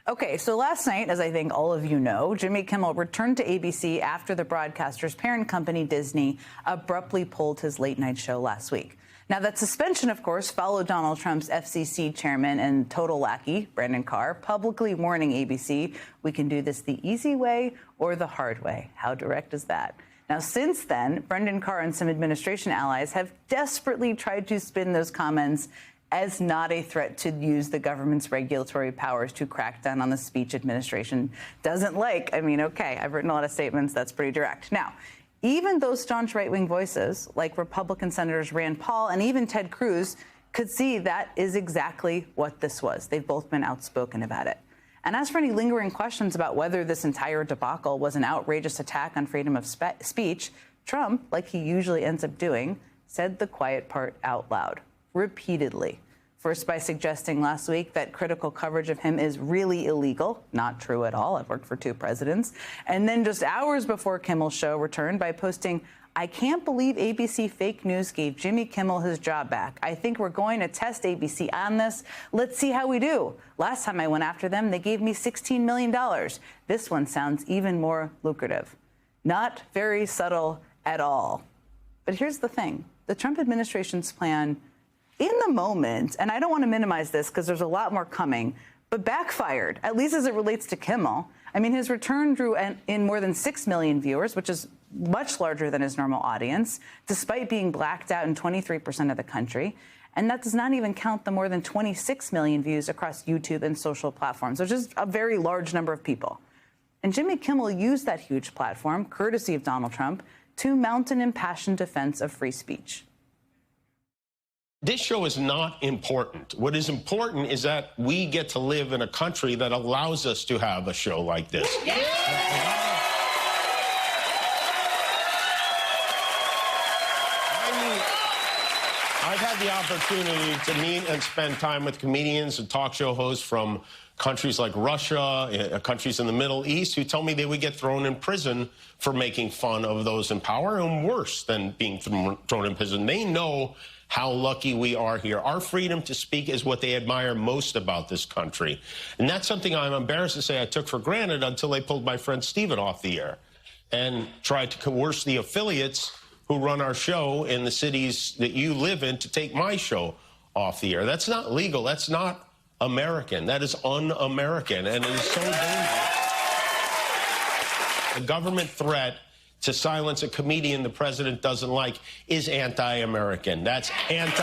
Okay, so last night, as I think all of you know, Jimmy Kimmel returned to ABC after the broadcaster's parent company, Disney, abruptly pulled his late-night show last week. Now, that suspension, of course, followed Donald Trump's FCC chairman and total lackey, Brendan Carr, publicly warning ABC, we can do this the easy way or the hard way. How direct is that? Now, since then, Brendan Carr and some administration allies have desperately tried to spin those comments as not a threat to use the government's regulatory powers to crack down on the speech administration doesn't like. I mean, okay, I've written a lot of statements. That's pretty direct. Now, even those staunch right-wing voices, like Republican Senators Rand Paul and even Ted Cruz, could see that is exactly what this was. They've both been outspoken about it. And as for any lingering questions about whether this entire debacle was an outrageous attack on freedom of speech, Trump, like he usually ends up doing, said the quiet part out loud, repeatedly. First by suggesting last week that critical coverage of him is really illegal. Not true at all. I've worked for 2 presidents. And then just hours before Kimmel's show returned by posting, I can't believe ABC fake news gave Jimmy Kimmel his job back. I think we're going to test ABC on this. Let's see how we do. Last time I went after them, they gave me $16 million. This one sounds even more lucrative. Not very subtle at all. But here's the thing. The Trump administration's plan in the moment, and I don't want to minimize this because there's a lot more coming, but backfired, at least as it relates to Kimmel. I mean, his return drew in more than 6 million viewers, which is much larger than his normal audience, despite being blacked out in 23% of the country. And that does not even count the more than 26 million views across YouTube and social platforms, which is a very large number of people. And Jimmy Kimmel used that huge platform, courtesy of Donald Trump, to mount an impassioned defense of free speech. This show is not important. What is important is that we get to live in a country that allows us to have a show like this. Yeah. I've had the opportunity to meet and spend time with comedians and talk show hosts from countries like Russia, countries in the Middle East, who tell me they would get thrown in prison for making fun of those in power, and worse than being thrown in prison. They know how lucky we are here. Our freedom to speak is what they admire most about this country. And that's something I'm embarrassed to say I took for granted until they pulled my friend Stephen off the air and tried to coerce the affiliates who run our show in the cities that you live in to take my show off the air. That's not legal. That's not American. That is un-American, and it is so dangerous. A government threat to silence a comedian the president doesn't like is anti-American. That's anti-American.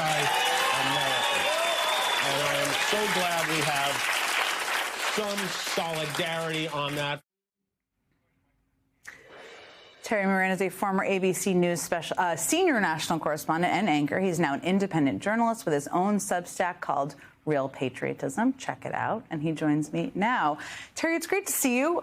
And I am so glad we have some solidarity on that. Terry Moran is a former ABC News senior national correspondent and anchor. He's now an independent journalist with his own Substack called Real Patriotism. Check it out. And he joins me now. Terry, it's great to see you.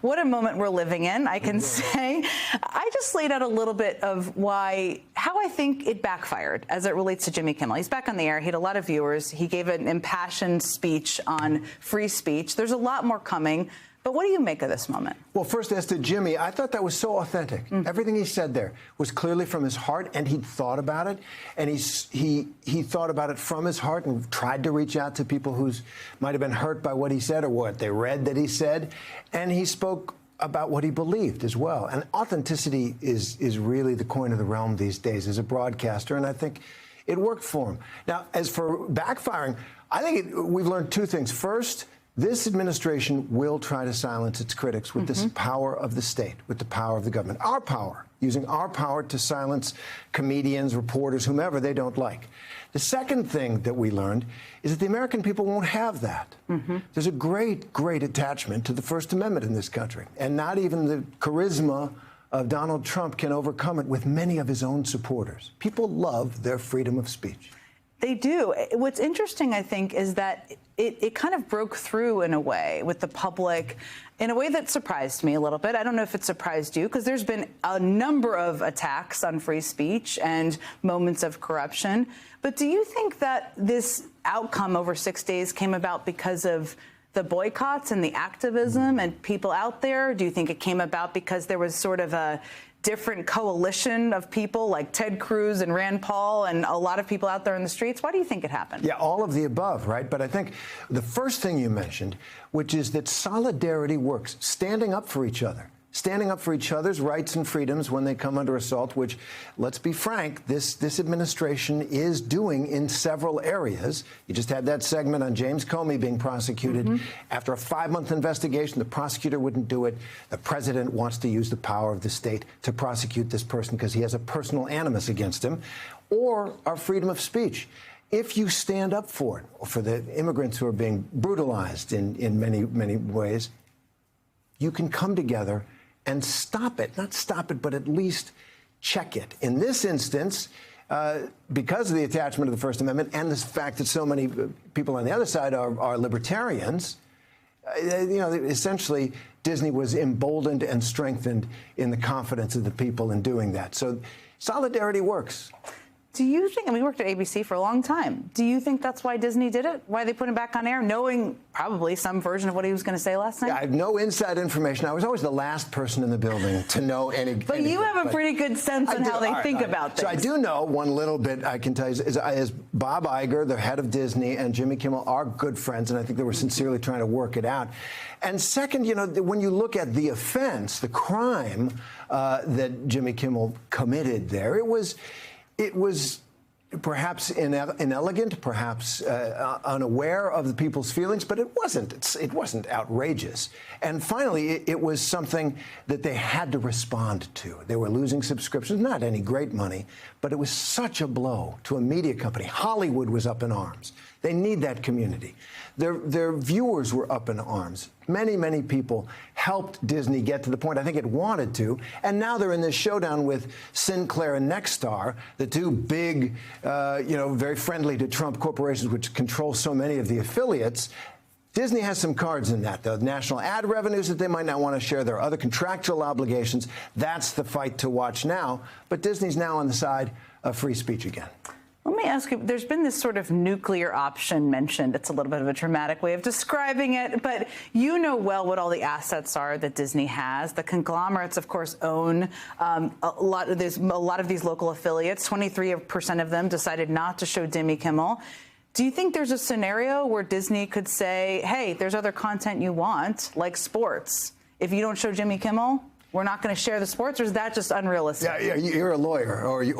What a moment we're living in, I can say. I just laid out a little bit of how I think it backfired as it relates to Jimmy Kimmel. He's back on the air. He had a lot of viewers. He gave an impassioned speech on free speech. There's a lot more coming. But what do you make of this moment? Well, first, as to Jimmy, I thought that was so authentic. Everything he said there was clearly from his heart, and he'd thought about it. And he thought about it from his heart and tried to reach out to people who might have been hurt by what he said or what they read that he said. And he spoke about what he believed as well. And authenticity is really the coin of the realm these days as a broadcaster, and I think it worked for him. Now, as for backfiring, I think we've learned 2 things. First, this administration will try to silence its critics with this power of the state, with the power of the government. Our power, using our power to silence comedians, reporters, whomever they don't like. The second thing that we learned is that the American people won't have that. There's a great, great attachment to the First Amendment in this country, and not even the charisma of Donald Trump can overcome it with many of his own supporters. People love their freedom of speech. They do. What's interesting, I think, is that it kind of broke through in a way with the public in a way that surprised me a little bit. I don't know if it surprised you, because there's been a number of attacks on free speech and moments of corruption. But do you think that this outcome over 6 days came about because of the boycotts and the activism and people out there? Do you think it came about because there was sort of a different coalition of people like Ted Cruz and Rand Paul and a lot of people out there in the streets? Why do you think it happened? Yeah, all of the above, right? But I think the first thing you mentioned, which is that solidarity works, standing up for each other. Standing up for each other's rights and freedoms when they come under assault, which, let's be frank, this administration is doing in several areas. You just had that segment on James Comey being prosecuted. After a 5-month investigation, the prosecutor wouldn't do it. The president wants to use the power of the state to prosecute this person because he has a personal animus against him. Or our freedom of speech. If you stand up for it, or for the immigrants who are being brutalized in many, many ways, you can come together and stop it. Not stop it, but at least check it. In this instance, because of the attachment of the First Amendment and the fact that so many people on the other side are libertarians, essentially Disney was emboldened and strengthened in the confidence of the people in doing that. So solidarity works. Do you think, we worked at ABC for a long time, do you think that's why Disney did it? Why they put him back on air, knowing probably some version of what he was going to say last night? Yeah, I have no inside information. I was always the last person in the building to know anything. But you have a pretty good sense on how they think about things. So I do know one little bit I can tell you is Bob Iger, the head of Disney, and Jimmy Kimmel are good friends, and I think they were sincerely trying to work it out. And second, when you look at the offense, the crime that Jimmy Kimmel committed there, it was perhaps inelegant, perhaps unaware of the people's feelings, but it wasn't outrageous. And finally, it was something that they had to respond to. They were losing subscriptions, not any great money, but it was such a blow to a media company. Hollywood was up in arms. They need that community. Their viewers were up in arms. Many, many people helped Disney get to the point I think it wanted to, and now they're in this showdown with Sinclair and Nexstar, the two big, very friendly to Trump corporations which control so many of the affiliates. Disney has some cards in that. The national ad revenues that they might not want to share. There are other contractual obligations. That's the fight to watch now. But Disney's now on the side of free speech again. Let me ask you, there's been this sort of nuclear option mentioned. It's a little bit of a dramatic way of describing it, but you know well what all the assets are that Disney has. The conglomerates, of course, own a lot of these local affiliates. 23% of them decided not to show Jimmy Kimmel. Do you think there's a scenario where Disney could say, hey, there's other content you want, like sports. If you don't show Jimmy Kimmel, we're not going to share the sports, or is that just unrealistic? Yeah, you're a lawyer, or you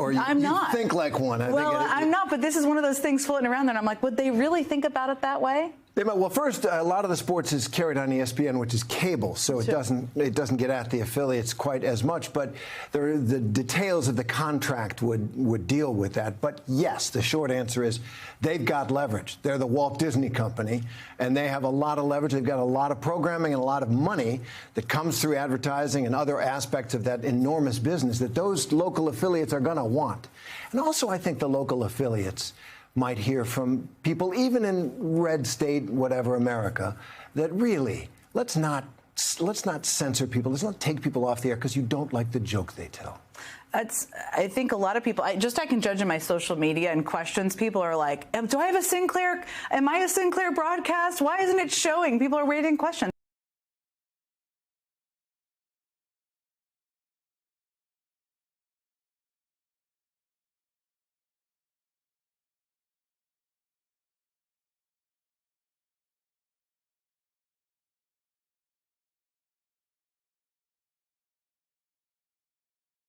think like one. I'm not, but this is one of those things floating around there, and I'm like, would they really think about it that way? Well, first, a lot of the sports is carried on ESPN, which is cable, so it doesn't get at the affiliates quite as much. But the details of the contract would deal with that. But yes, the short answer is they've got leverage. They're the Walt Disney Company, and they have a lot of leverage. They've got a lot of programming and a lot of money that comes through advertising and other aspects of that enormous business that those local affiliates are going to want. And also, I think the local affiliates might hear from people, even in red state, whatever, America, that really, let's not censor people. Let's not take people off the air because you don't like the joke they tell. I think a lot of people, I can judge in my social media and questions, people are like, do I have a Sinclair? Am I a Sinclair broadcast? Why isn't it showing? People are raising questions.